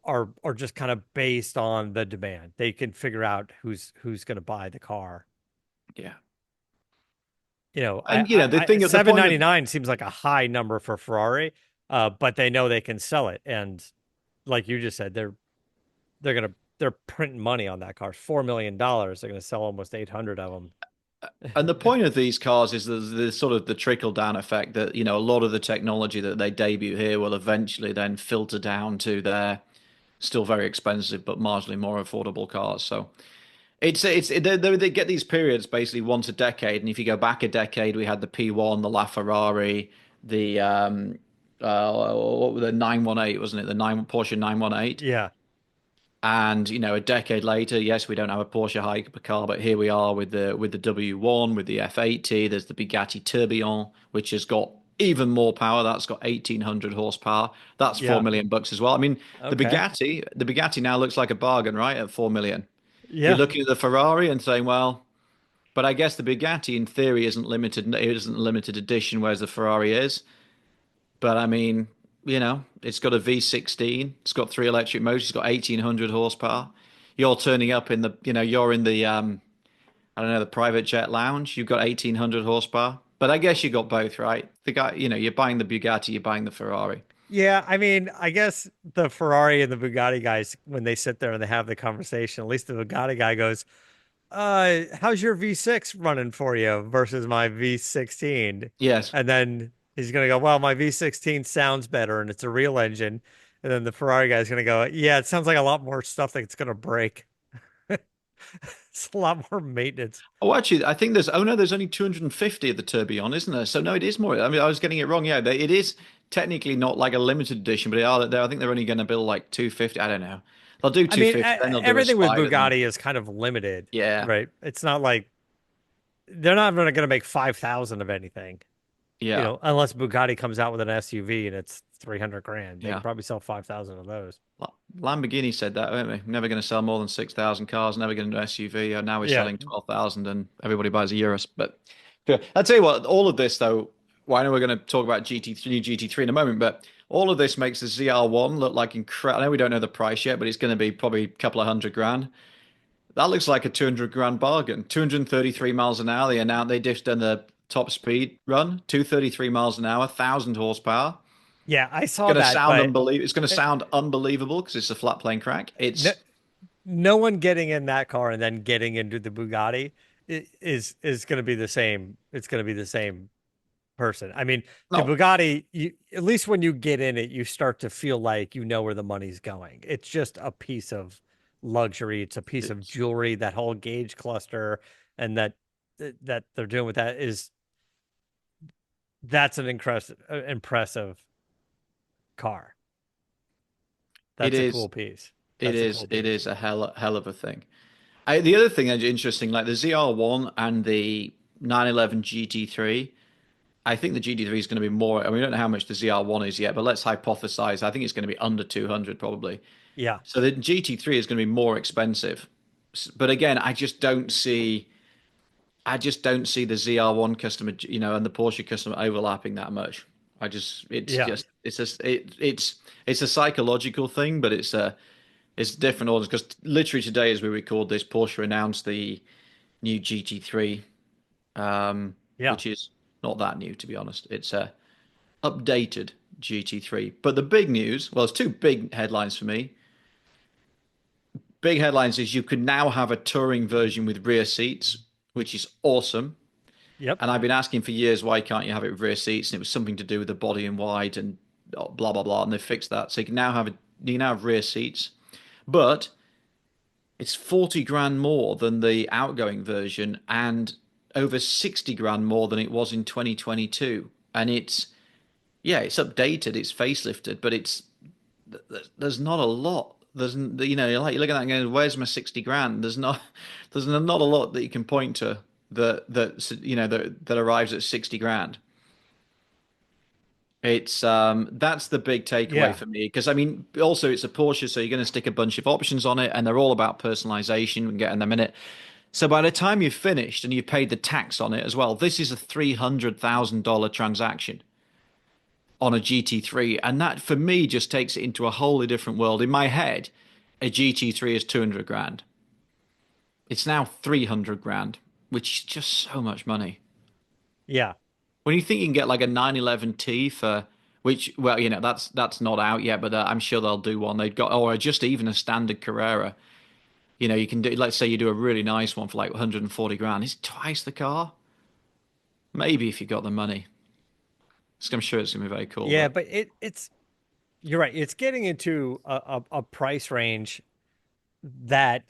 are just kind of based on the demand. They can figure out who's going to buy the car. yeah. I, And the I thing at the point of 799 seems like a high number for Ferrari, but they know they can sell it, and like you just said, they're printing money on that car. $4 million. They're going to sell almost 800 of And the them. point of these cars is the sort of the trickle down effect that, a lot of the technology that they debut here will eventually then filter down to their still very expensive but marginally more affordable cars. So they get these periods basically once a decade. And if you go back a decade, we had the P1, the LaFerrari, the what were the 918, wasn't it? The nine Porsche 918. Yeah, And a decade later, yes, we don't have a Porsche hypercar, but here we are with the W1, with the F80. There's the Bugatti Tourbillon, which has got even more power. That's got 1800 horsepower. That's four yeah, million bucks as well. I mean, okay, The Bugatti now looks like a bargain, right? At 4 million. You're yeah. looking at the Ferrari and saying, well, but I guess the Bugatti in theory isn't limited. It isn't a limited edition, whereas the Ferrari is. But I mean, it's got a V16. It's got three electric motors. It's got 1800 horsepower. You're turning up in you're in the I don't know, the private jet lounge. You've got 1800 horsepower. But I guess you got both, right? The guy, you're buying the Bugatti, you're buying the Ferrari. Yeah, I mean, I guess the Ferrari and the Bugatti guys, when they sit there and they have the conversation, at least the Bugatti guy goes, how's your V6 running for you versus my V16?" Yes. And then he's gonna go, "Well, my V16 sounds better and it's a real engine." And then the Ferrari guy's gonna go, "Yeah, it sounds like a lot more stuff that's gonna break. It's a lot more maintenance." Oh, actually, I think there's only 250 of the Tourbillon, isn't there? So no, it is more. I mean, I was getting it wrong. Yeah, it is technically not like a limited edition, but I think they're only going to build like 250. I don't know. They'll do I mean, 250, then they'll do a everything with Spider. Then Bugatti is kind of limited, yeah, right? It's not like they're not gonna make 5,000 of anything. yeah, Unless Bugatti comes out with an SUV and it's 300 grand, they can yeah. probably sell 5,000 of those. Lamborghini said that, weren't we? Never going to sell more than 6,000 cars. Never going to do SUV. Now we're Yeah. selling 12,000, and everybody buys a Urus. But yeah, I'll tell you what. All of this, though. Well, I know we're going to talk about GT3, GT3 in a moment, but all of this makes the ZR1 look like incredible. I know we don't know the price yet, but it's going to be probably a couple of hundred grand. That looks like a 200 grand bargain. 233 miles an hour. They just done the top speed run. 233 miles an hour, 1,000 horsepower. Yeah, I saw that, but It's going to uh, sound unbelievable because it's a flat plane crack. no, no one getting in that car and then getting into the Bugatti is going to be the same. It's going to be the same person. I mean, the No, Bugatti, you, at least when you get in it, you start to feel like you know where the money's going. It's just a piece of luxury. It's a piece of it's jewelry. That whole gauge cluster and that they're doing with that is that's an impressive car. it That's a is cool piece. it That's a is cool it piece. is a hell of a thing. The other thing that's interesting, like the ZR1 and the 911 GT3. I think the GT3 is going to be more. I mean, we don't know how much the ZR1 is yet, but let's hypothesize. I think it's going to be under 200 probably. Yeah. So the GT3 is going to be more expensive. But again, I just don't see the ZR1 customer, and the Porsche customer overlapping that much. Yeah. It's a psychological thing, but it's different orders because literally today, as we record this, Porsche announced the new GT3, Yeah. which is not that new to be honest. It's a updated GT3. But the big news, well, there's two big headlines for me. Big headlines is you could now have a touring version with rear seats, which is awesome. Yep. And I've been asking for years, why can't you have it with rear seats? And it was something to do with the body in white and blah blah blah. And they fixed that, so you can now have rear seats, but it's 40 grand more than the outgoing version and over 60 grand more than it was in 2022. And it's updated, it's facelifted, but there's not a lot. You're like you're looking at that and going, where's my 60 grand? There's not a lot that you can point to that arrives at 60 grand. It's That's the big takeaway Yeah. for me because I mean also it's a Porsche, so you're going to stick a bunch of options on it, and they're all about personalization. We can get in a minute. So by the time you've finished and you've paid the tax on it as well, this is a $300,000 transaction on a GT3, and that for me just takes it into a wholly different world. In my head, a GT3 is 200 grand. It's now 300 grand, which is just so much money. Yeah. When you think you can get like a 911T for which, well, that's not out yet, but I'm sure they'll do one. They've got, or just even a standard Carrera. You can do, let's say you do a really nice one for like 140 grand. It's twice the car. Maybe if you got the money. I'm sure it's gonna be very cool, Yeah, but but it's you're right. It's getting into a price range that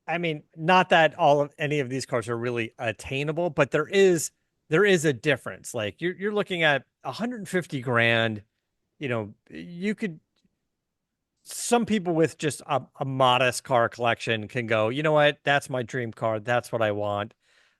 I mean, not that all of any of these cars are really attainable, but there is a difference. Like you're looking at 150 grand, you could some people with just a modest car collection can go, you know what, that's my dream car. That's what I want.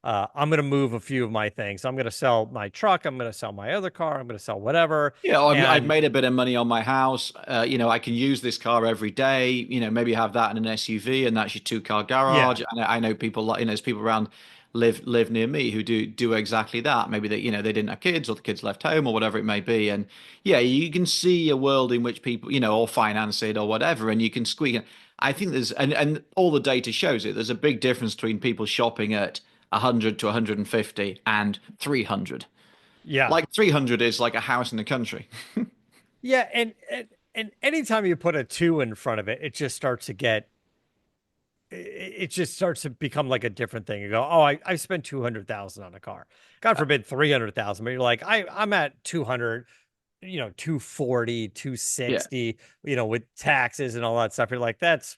I'm going to move a few of my things. I'm going to sell my truck. I'm going to sell my other car. I'm going to sell whatever. yeah, I've And made a bit of money on my house. I can use this car every day. Maybe have that in an SUV, and that's your two-car yeah, garage. And I know people like, there's people around live near me who do exactly that. Maybe they didn't have kids, or the kids left home, or whatever it may be. And yeah, you can see a world in which people, or finance it or whatever, and you can squeak it. I think and all the data shows it. There's a big difference between people shopping at 100 to 150 and 300. yeah, Like 300 is like a house in the country. yeah. And anytime you put a two in front of it, it just starts to get it just starts to become like a different thing. You go, oh, I spent 200,000 on a car. God forbid 300,000, but you're like, I'm at 200, 240, Yeah, 260, with taxes and all that stuff. You're like, that's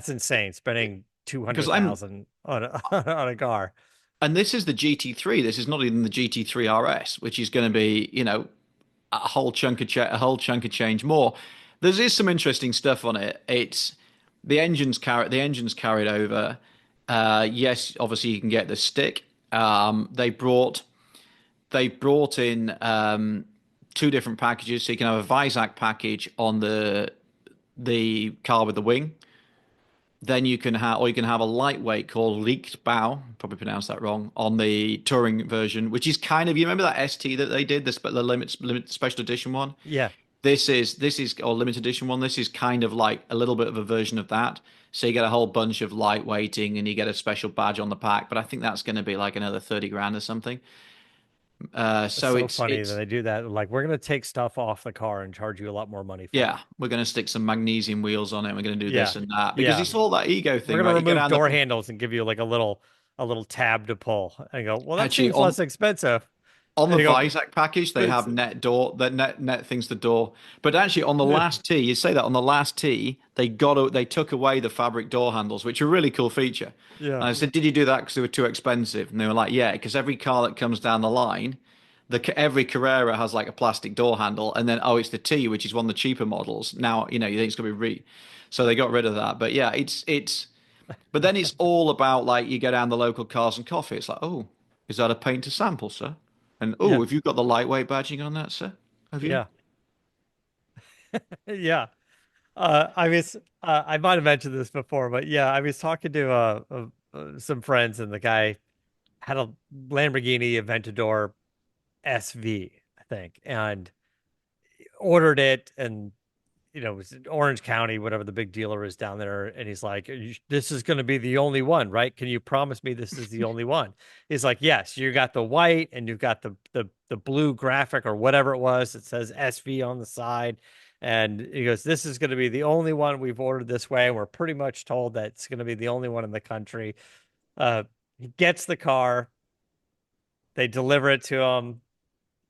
insane spending because I'm 200,000 on a on a car. and this is the GT3. This is not even the GT3 RS, which is going to be, a whole chunk of change more. Is some interesting stuff on it. It's the engine's carried over. Yes, obviously you can get the stick. They brought in two different packages, so you can have a Visac package on the car with the wing. Then you can have a lightweight called leaked bow, probably pronounced that wrong, on the touring version, which is kind of, you remember that ST that they did, the limit special edition one? Yeah. This is or limited edition one. This is kind of like a little bit of a version of that. So you get a whole bunch of lightweighting and you get a special badge on the pack, but I think that's going to be like another 30 grand or something. It's So so it's funny that it's they do that. Like, we're going to take stuff off the car and charge you a lot more money for it. yeah, we're going to stick some magnesium wheels on it. We're going to do Yeah. this and that because Yeah. it's all that ego We're thing, going to right? You go remove down the door handles and give you like a little tab to pull and go, well, that actually seems on less expensive. on And the you go, Visac package, they it's, have net door, the net things to door. But actually, on the last tee, you say that on the last tee, they took away the fabric door handles, which are a really cool feature. yeah, And I said, "Did you do that because they were too expensive?" And they were like, "Yeah, because every car that comes down the line, every Carrera has like a plastic door handle, and then oh, it's the T, which is one of the cheaper models. Now, you think it's gonna be so they got rid of that. But yeah, it's but then it's all about like you go down the local cars and coffee. It's like, oh, is that a paint to sample, sir? And yeah, oh, have you got the lightweight badging on that, sir? Have you? yeah, yeah. I might have mentioned this before, but yeah, I was talking to some friends, and the guy had a Lamborghini Aventador SV, I think, and ordered it, and it was in Orange County, whatever the big dealer is down there. And he's like, "This is going to be the only one, right? Can you promise me this is the only one?" He's like, "Yes, you got the white and you've got the blue graphic or whatever it was. It says SV on the side." And he goes, "This is going to be the only one we've ordered this way. And we're pretty much told that it's going to be the only one in the country." Uh, he gets the car, they deliver it to him.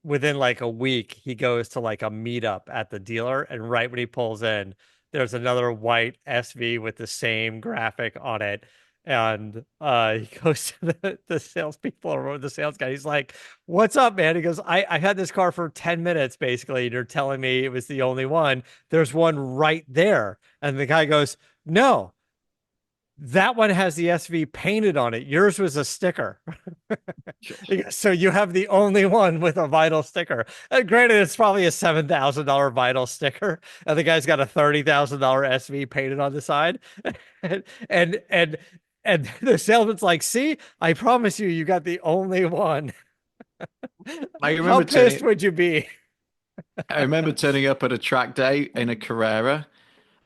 Within like a week, he goes to like a meetup at the dealer, and right when he pulls in, there's another white SV with the same graphic on it. And he goes to the salespeople or the sales guy. He's like, "What's up, man?" He goes, I had this car for 10 minutes, basically, and you're telling me it was the only one. There's one right there." And the guy goes, "No, that one has the SV painted on it. Yours was a sticker." So you have the only one with a vinyl sticker. And granted, it's probably a $7,000 vinyl sticker, and the guy's got a $30,000 SV painted on the side. and and and the salesman's like, "See, I promise you, you got the only one." I How remember pissed turning. would you be? I remember turning up at a track day in a Carrera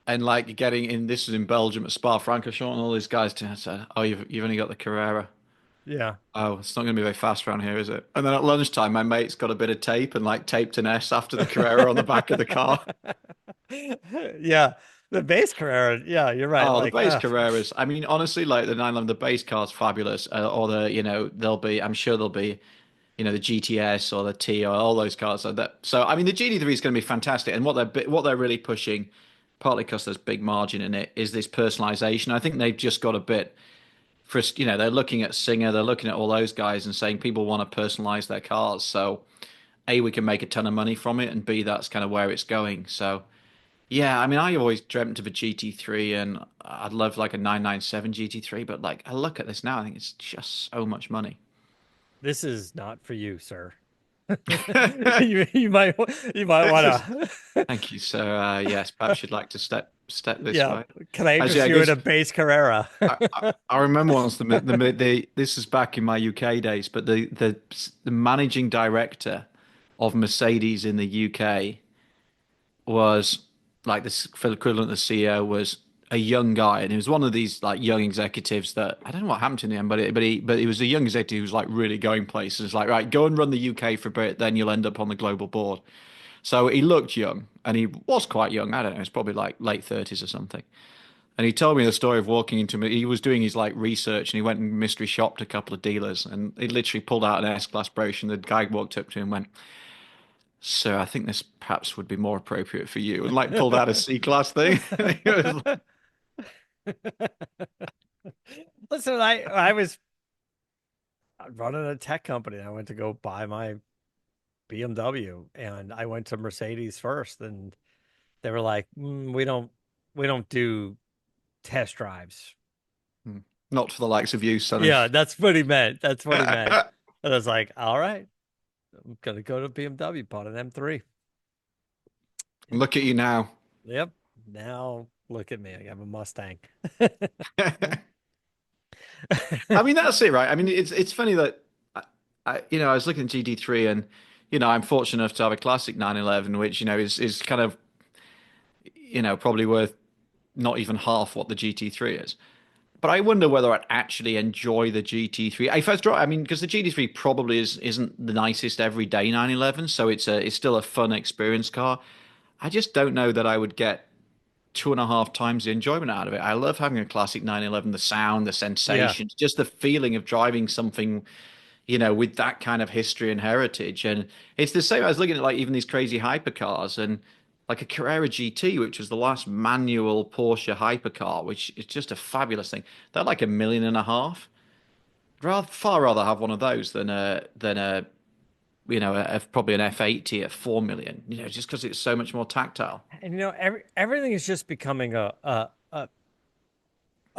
and like getting in. This was in Belgium at Spa-Francorchamps, and all these guys said, "Oh, you've only got the Carrera. Yeah. Oh, it's not going to be very fast around here, is it?" And then at lunchtime, my mate's got a bit of tape and like taped an S after the Carrera on the back of the car. Yeah. The base Carrera. Yeah, you're right. Oh, the Like, base Carreras. I mean, honestly, like the 911, the base car's fabulous. Or there'll be, I'm sure there'll be, the GTS or the T or all those cars like that. So, I mean, the GT3 is going to be fantastic. And what they're really pushing, partly because there's big margin in it, is this personalization. I think they've just got a bit, they're looking at Singer, they're looking at all those guys and saying people want to personalize their cars. So, A, we can make a ton of money from it, and B, that's kind of where it's going. So, yeah, I mean, I always dreamt of a GT3 and I'd love like a 997 GT3, but like I look at this now, I think it's just so much money. this is not for you, sir. You might This want to. Thank you, sir. Yes, perhaps you'd like to step this Yeah. way. Can I Actually, interest I you in guess a base Carrera? I remember once this is back in my UK days, but the managing director of Mercedes in the UK was like this equivalent of CEO was a young guy, and he was one of these like young executives that I don't know what happened to him, but he was a young executive who was like really going places. Like, right, go and run the UK for a bit, then you'll end up on the global board. So he looked young, and he was quite young. I don't know, it's probably like late 30s or something. And he told me the story of walking into me. He was doing his like research, and he went and mystery shopped a couple of dealers, and he literally pulled out an S-Class brochure. And the guy walked up to him and went, "Sir, I think this perhaps would be more appropriate for you," and like pulled out a C-Class thing. Listen, I was running a tech company. I went to go buy my BMW, and I went to Mercedes first, and they were like, we don't do test drives." Not for the likes of you, sonny. Yeah, that's what he meant. That's what he meant. And I was like, "All right, I'm gonna go to BMW, bought an M3." Look at you now. Yep. Now look at me. I have a Mustang. I mean, that's it, right? I mean, it's funny that I was looking at GT3, and I'm fortunate enough to have a classic 911, which is kind of probably worth not even half what the GT3 is. But I wonder whether I'd actually enjoy the GT3. If I was I mean, because the GT3 probably isn't the nicest everyday 911, so it's still a fun experience car. I just don't know that I would get two and a half times the enjoyment out of it. I love having a classic 911, the sound, the Yeah. sensations, just the feeling of driving something, with that kind of history and heritage. And it's the same. I was looking at like even these crazy hypercars and like a Carrera GT, which was the last manual Porsche hypercar, which is just a fabulous thing. They're like 1.5 million. Far rather have one of those than a probably an F80 at 4 million. Just because it's so much more tactile. And everything is just becoming a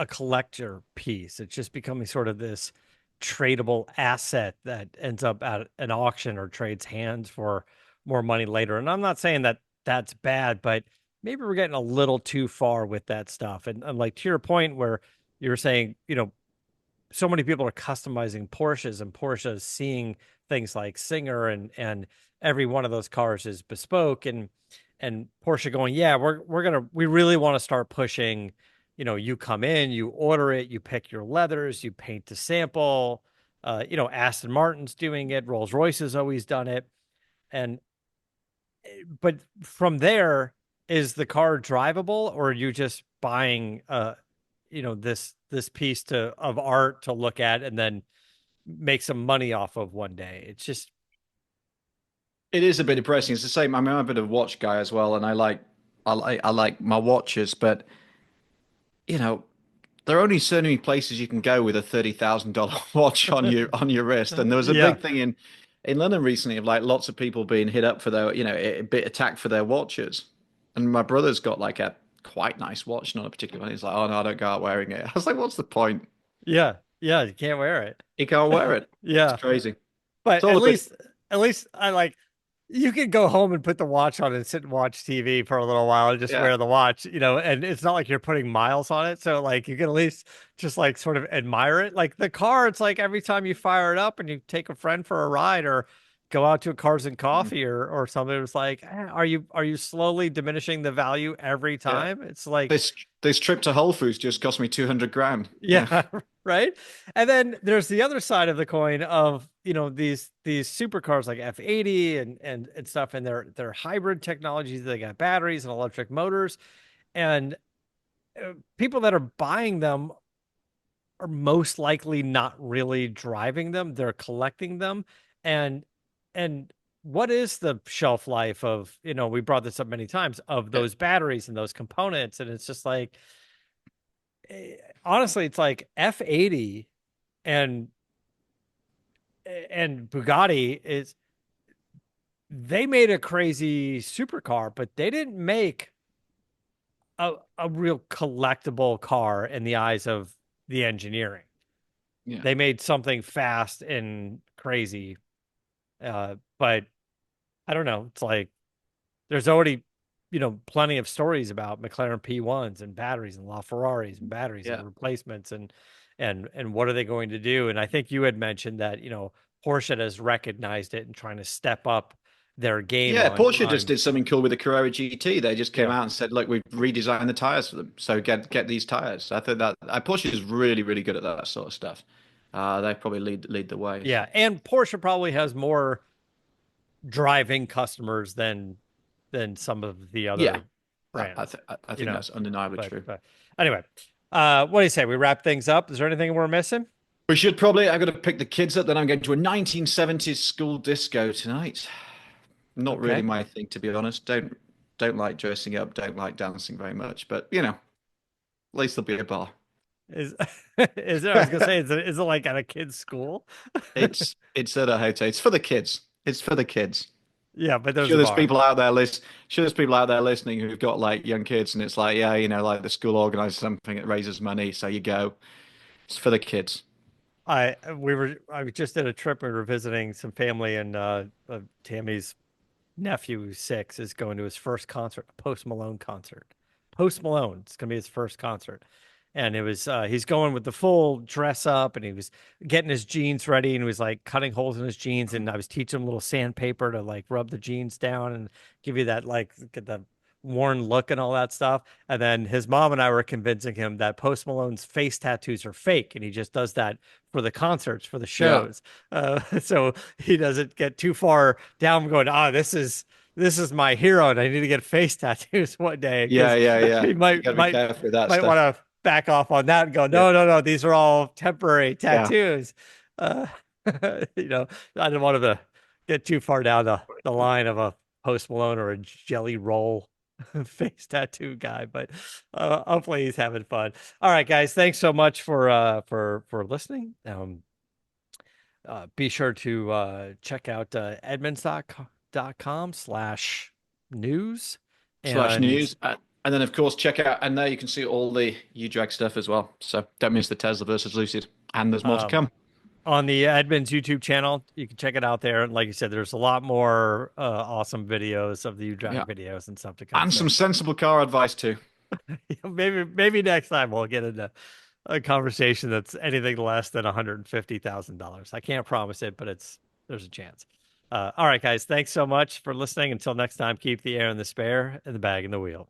collector piece. It's just becoming sort of this tradable asset that ends up at an auction or trades hands for more money later. And I'm not saying that that's bad, but maybe we're getting a little too far with that stuff. And like to your point where you were saying, so many people are customizing Porsches and Porsche seeing things like Singer and every one of those cars is bespoke and Porsche going, yeah, we really want to start pushing, you come in, you order it, you pick your leathers, you paint to sample. Aston Martin's doing it, Rolls-Royce has always done it. And but from there, is the car drivable or are you just buying this piece of art to look at and then make some money off of one day? It's just It is a bit depressing. It's the same. I mean, I'm a bit of a watch guy as well, and I like my watches, but you know, there are only so many places you can go with a $30,000 watch on your wrist. And there was a yeah. big thing in London recently of like lots of people being hit up for their, a bit attacked for their watches. And my brother's got like a quite nice watch, not a particular one. He's like, oh no, I don't go out wearing it. I was like, what's the point? Yeah. Yeah, you can't wear it. You can't wear it. It's Yeah. crazy. It's But all a bit. at least I like you can go home and put the watch on and sit and watch TV for a little while and just Yeah. wear the watch, and it's not like you're putting miles on it. So like you can at least just like sort of admire it. Like the car, it's like every time you fire it up and you take a friend for a ride or go out to a Cars and Mm. Coffee or something, it's like, are you slowly diminishing the value every Yeah. time? It's like This trip to Whole Foods just cost me 200 grand. Yeah. yeah, right. And then there's the other side of the coin of, these supercars like F80 and stuff, and they're hybrid technologies. They got batteries and electric motors, and people that are buying them are most likely not really driving them. They're collecting them. And what is the shelf life of, we brought this up many times, of Yeah. those batteries and those components? And it's just like, honestly, it's like F80 and Bugatti is they made a crazy supercar, but they didn't make a real collectible car in the eyes of the engineering. Yeah. They made something fast and crazy. But I don't know. It's like there's already, plenty of stories about McLaren P1s and batteries and LaFerraris and batteries Yeah. and replacements and what are they going to do? And I think you had mentioned that, Porsche has recognized it and trying to step up their game Yeah, on Porsche just did something cool with the Carrera GT. They just came yeah. out and said, "Look, we've redesigned the tires for them, so get these tires." I think that Porsche is really really good at that sort of stuff. They probably lead the way. Yeah. And Porsche probably has more driving customers than some of the Yeah, other I, brands, th I think that's undeniably true. but anyway, what do you say? We wrap things up. Is there anything we're missing? We should probably. I got to pick the kids up. Then I'm going to a 1970s school disco tonight. Not really Okay. my thing, to be honest. Don't like dressing up. Don't like dancing very much. But at least there'll be a bar. Is is there? I was gonna say, is it like at a kid's school? It's at a hotel. It's for the kids. It's for the kids. Yeah, but there's Sure, a there's bar. people out there Sure, there's people out there listening who've got like young kids, and it's like, yeah, like the school organizes something, it raises money, so you go. It's for the kids. I just did a trip. We were visiting some family, and Tammy's nephew, who's 6, is going to his first concert, a Post Malone concert. Post Malone, it's gonna be his first concert. And it was he's going with the full dress up and he was getting his jeans ready and he was like cutting holes in his jeans and I was teaching him a little sandpaper to like rub the jeans down and give you that like get the worn look and all that stuff. And then his mom and I were convincing him that Post Malone's face tattoos are fake and he just does that for the concerts, for the Yeah. shows. So he doesn't get too far down going, this is my hero and I need to get face tattoos one day Yeah, because yeah, yeah. he You got to be careful with that might stuff. want to back off on that and go, Yeah. no, these are all temporary Yeah. tattoos. Uh, You know, I didn't want him to get too far down the line of a Post Malone or a Jelly Roll face tattoo guy, but hopefully he's having fun. All right, guys, thanks so much for listening. Be sure to check out edmunds.com/news Slash and news. And then, of course, check out, and there you can see all the U-Drag stuff as well. So don't miss the Tesla versus Lucid. And there's more to um, come. on the Edmunds YouTube channel. You can check it out there. And like you said, there's a lot more awesome videos of the Yeah. U-Drag videos and stuff to come. And So some sensible car advice too. maybe next time we'll get into a conversation that's anything less than $150,000. I can't promise it, but there's a chance. All right, guys. Thanks so much for listening. Until next time, keep the air in the spare and the bag in the wheel.